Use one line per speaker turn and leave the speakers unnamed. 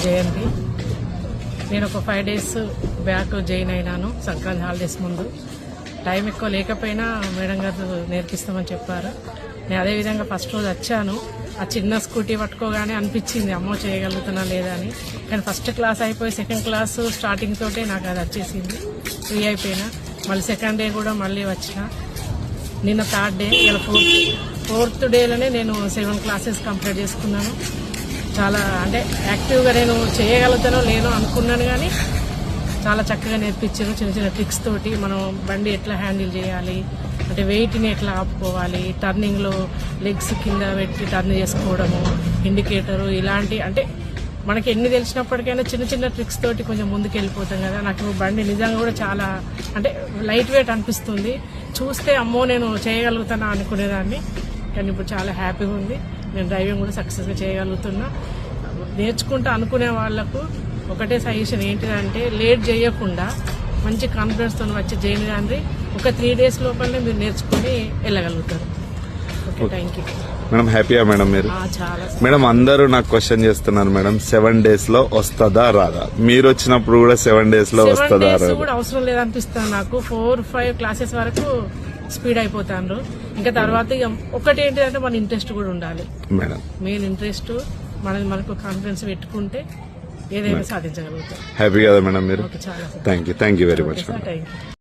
జయంతి. నేను ఒక 5 days back join అయినాను సంక్రాంతి హాలిడేస్ ముందు. టైం ఎక్కువ లేకపోయినా మేడం గారు నేర్పిస్తామని చెప్పారు. నేను అదేవిధంగా ఫస్ట్ రోజు వచ్చాను. ఆ చిన్న స్కూటీ పట్టుకోగానే అనిపించింది అమ్మో చేయగలుగుతున్నా లేదా అని. కానీ ఫస్ట్ క్లాస్ అయిపోయి సెకండ్ క్లాస్ స్టార్టింగ్ తోటే నాకు అది వచ్చేసింది. ఫ్రీ అయిపోయినా. మళ్ళీ సెకండ్ డే కూడా మళ్ళీ వచ్చిన. నిన్న 3rd day, ఇలా 4th డేలోనే నేను 7 classes కంప్లీట్ చేసుకున్నాను. చాలా అంటే యాక్టివ్గా నేను చేయగలుగుతానో లేనో అనుకున్నాను, కానీ చాలా చక్కగా నేర్పించారు. చిన్న చిన్న ట్రిక్స్ తోటి మనం బండి ఎట్లా హ్యాండిల్ చేయాలి, అంటే వెయిట్ని ఎట్లా ఆపుకోవాలి, టర్నింగ్లో లెగ్స్ కింద పెట్టి టర్న్ చేసుకోవడము, ఇండికేటరు, ఇలాంటి అంటే మనకి ఎన్ని తెలిసినప్పటికైనా చిన్న చిన్న ట్రిక్స్ తోటి కొంచెం ముందుకు వెళ్ళిపోతాం కదా. నాకు బండి నిజంగా కూడా చాలా అంటే లైట్ వెయిట్ అనిపిస్తుంది. చూస్తే అమ్మో నేను చేయగలుగుతానా అనుకునేదాన్ని, కానీ ఇప్పుడు చాలా హ్యాపీగా ఉంది. నేను డ్రైవింగ్ కూడా సక్సెస్గా చేయగలుగుతున్నా. నేర్చుకుంటా అనుకునే వాళ్లకు ఒకటే సజెషన్ ఏంటిదంటే లేట్ చేయకుండా మంచి కాన్ఫిడెన్స్తో వచ్చి జైన్ గాంధీ ఒక 3 days లోపలనే మీరు నేర్చుకుని వెళ్ళగలుగుతారు. Okay, thank you
madam. హ్యాపీయా మేడం మీరు?
చాలా.
మేడం అందరూ నాకు క్వశ్చన్ చేస్తున్నారు మేడం, 7 days లో వస్తుందా రాదా? మీరు వచ్చినప్పుడు కూడా 7 days లో వస్తుందా రాదా?
కూడా అవసరం లేదనిపిస్తుంది నాకు. 4-5 classes వరకు స్పీడ్ అయిపోతాను. ఇంకా తర్వాత ఒకటి ఏంటంటే మన ఇంట్రెస్ట్ కూడా ఉండాలి
మేడం.
మెయిన్ ఇంట్రెస్ట్ మనకు కాన్ఫిడెన్స్ పెట్టుకుంటే ఏదైనా సాధించగలుగుతాం.
హ్యాపీ కదా మేడం మీరు?
చాలా.
Thank you very much.
Thank you.